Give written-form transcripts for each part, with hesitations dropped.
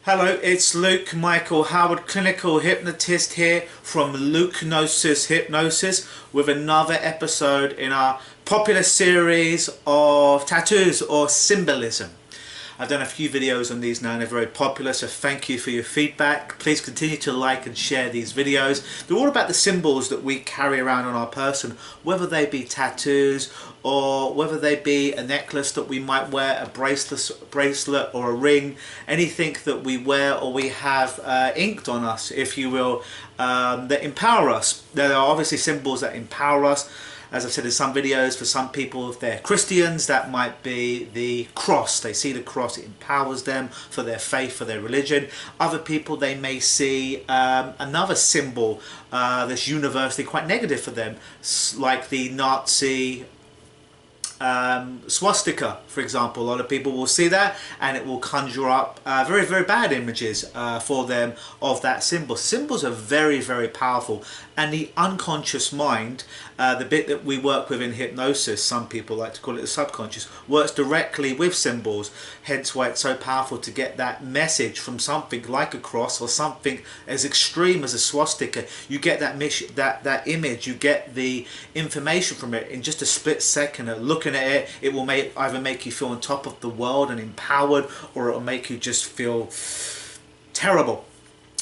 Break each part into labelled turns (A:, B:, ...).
A: Hello, it's Luke Michael Howard, clinical hypnotist here from Hypnosis with another episode in our popular series of tattoos or symbolism. I've done a few videos on these now and they're very popular, so thank you for your feedback. Please continue to like and share these videos. They're all about the symbols that we carry around on our person, whether they be tattoos or whether they be a necklace that we might wear, a bracelet or a ring, anything that we wear or we have inked on us, if you will, that empower us. There are obviously symbols that empower us. As I've said in some videos, for some people, if they're Christians, that might be the cross. They see the cross, it empowers them for their faith, for their religion. Other people, they may see another symbol that's universally quite negative for them, like the Nazi swastika, for example. A lot of people will see that and it will conjure up very, very bad images for them of that symbol. Symbols are very, very powerful, and the unconscious mind, the bit that we work with in hypnosis, some people like to call it the subconscious, works directly with symbols, hence why it's so powerful to get that message from something like a cross or something as extreme as a swastika. You get that image, you get the information from it in just a split second. Looking at it, it will either make you feel on top of the world and empowered, or it will make you just feel terrible.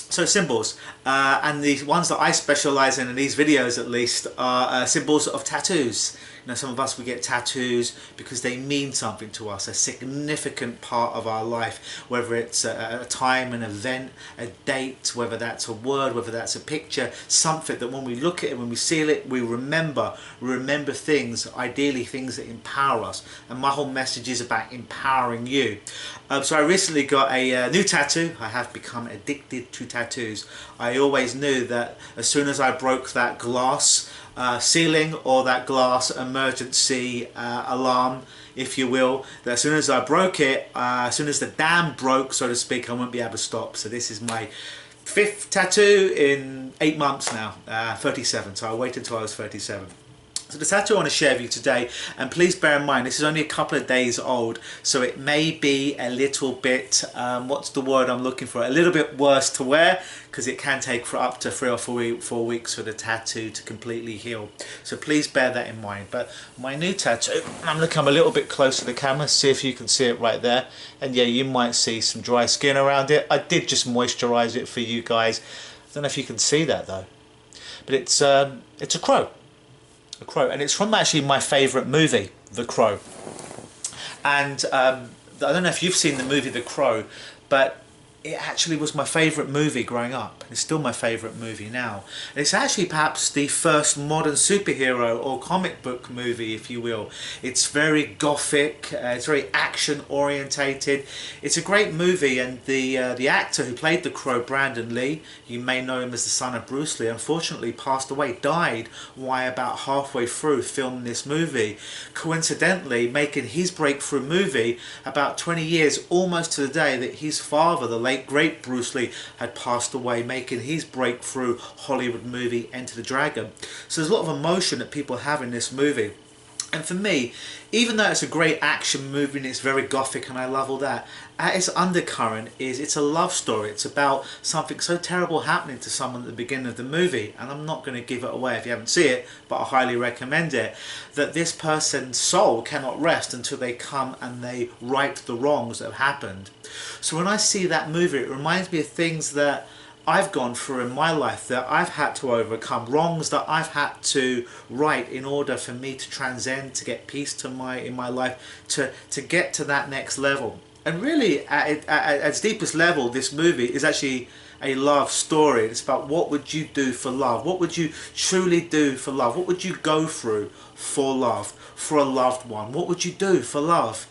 A: So symbols, and the ones that I specialise in these videos at least, are symbols of tattoos. You know, some of us, we get tattoos because they mean something to us, a significant part of our life, whether it's a time, an event, a date, whether that's a word, whether that's a picture, something that when we look at it, when we see it, we remember things, ideally things that empower us. And my whole message is about empowering you. So I recently got a new tattoo. I have become addicted to tattoos. I always knew that as soon as I broke that glass ceiling or that glass emergency alarm, if you will, that as soon as I broke it, as soon as the dam broke, so to speak, I wouldn't be able to stop. So this is my 5th tattoo in 8 months now, 37, so I waited until I was 37. So the tattoo I want to share with you today, and please bear in mind this is only a couple of days old, so it may be a little bit, what's the word I'm looking for, a little bit worse to wear, because it can take for up to 3 or 4 weeks for the tattoo to completely heal. So please bear that in mind. But my new tattoo, I'm going to come a little bit closer to the camera, see if you can see it right there. And yeah, you might see some dry skin around it. I did just moisturize it for you guys. I don't know if you can see that though. But it's a crow. A crow, and it's from actually my favourite movie, The Crow. And I don't know if you've seen the movie The Crow, but it actually was my favourite movie growing up. It's still my favourite movie now. And it's actually perhaps the first modern superhero or comic book movie, if you will. It's very gothic, it's very action orientated. It's a great movie, and the actor who played the Crow, Brandon Lee, you may know him as the son of Bruce Lee, unfortunately passed away, died while about halfway through filming this movie. Coincidentally, making his breakthrough movie about 20 years, almost to the day that his father, the late great Bruce Lee, had passed away, making his breakthrough Hollywood movie Enter the Dragon. So there's a lot of emotion that people have in this movie. And for me, even though it's a great action movie and it's very gothic and I love all that, at its undercurrent is it's a love story. It's about something so terrible happening to someone at the beginning of the movie, and I'm not going to give it away if you haven't seen it, but I highly recommend it, that this person's soul cannot rest until they come and they right the wrongs that have happened. So when I see that movie, it reminds me of things that I've gone through in my life, that I've had to overcome, wrongs that I've had to right in order for me to transcend, to get peace to in my life, to get to that next level. And really, at its deepest level, this movie is actually a love story. It's about what would you do for love? What would you truly do for love? What would you go through for love, for a loved one? What would you do for love?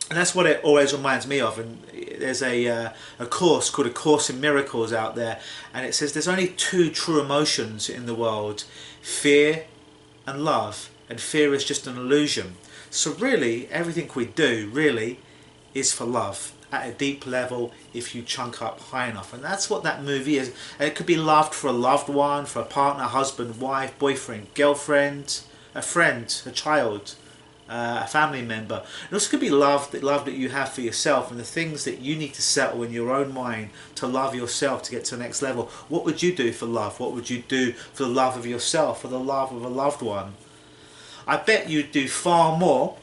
A: And that's what it always reminds me of. And there's a course called A Course in Miracles out there, and it says there's only 2 true emotions in the world: fear and love. And fear is just an illusion. So really, everything we do really is for love at a deep level, if you chunk up high enough. And that's what that movie is. And it could be loved for a loved one, for a partner, husband, wife, boyfriend, girlfriend, a friend, a child, a family member. It also could be love that you have for yourself, and the things that you need to settle in your own mind to love yourself to get to the next level. What would you do for love? What would you do for the love of yourself, for the love of a loved one? I bet you'd do far more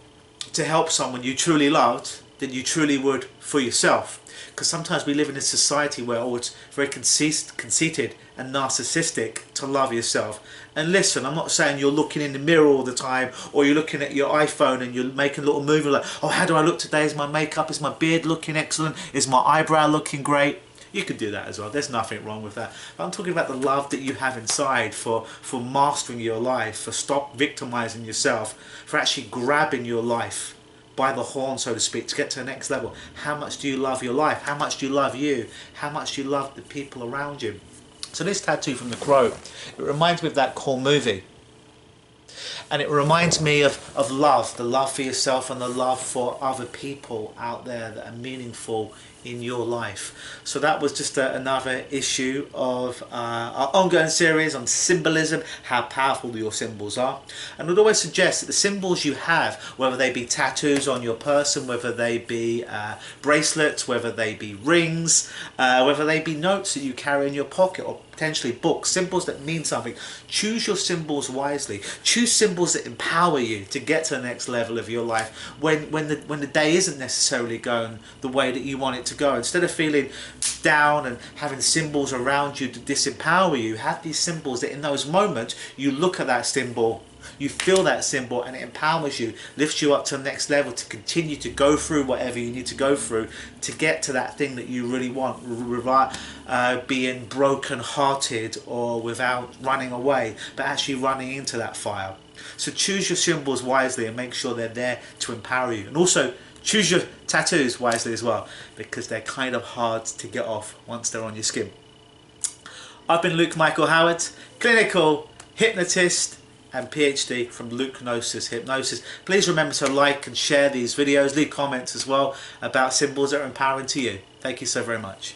A: to help someone you truly loved than you truly would for yourself. Because sometimes we live in a society where it's very conceited and narcissistic to love yourself. And listen, I'm not saying you're looking in the mirror all the time, or you're looking at your iPhone and you're making a little movie like, oh, how do I look today? Is my makeup, is my beard looking excellent? Is my eyebrow looking great? You could do that as well. There's nothing wrong with that. But I'm talking about the love that you have inside for mastering your life, for stop victimizing yourself, for actually grabbing your life by the horn, so to speak, to get to the next level. How much do you love your life? How much do you love you? How much do you love the people around you? So this tattoo from The Crow, it reminds me of that cool movie. And it reminds me of love, the love for yourself and the love for other people out there that are meaningful in your life. So that was just another issue of our ongoing series on symbolism, how powerful your symbols are. And I'd always suggest that the symbols you have, whether they be tattoos on your person, whether they be bracelets, whether they be rings, whether they be notes that you carry in your pocket, or potentially books, symbols that mean something. Choose your symbols wisely. Choose symbols that empower you to get to the next level of your life when the day isn't necessarily going the way that you want it to go. Instead of feeling down and having symbols around you to disempower you, have these symbols that in those moments you look at that symbol, you feel that symbol, and it empowers you, lifts you up to the next level to continue to go through whatever you need to go through to get to that thing that you really want, without being broken hearted or without running away, but actually running into that fire. So choose your symbols wisely and make sure they're there to empower you. And also choose your tattoos wisely as well, because they're kind of hard to get off once they're on your skin. I've been Luke Michael Howard, clinical hypnotist and PhD from Hypnosis. Please remember to like and share these videos, leave comments as well about symbols that are empowering to you. Thank you so very much.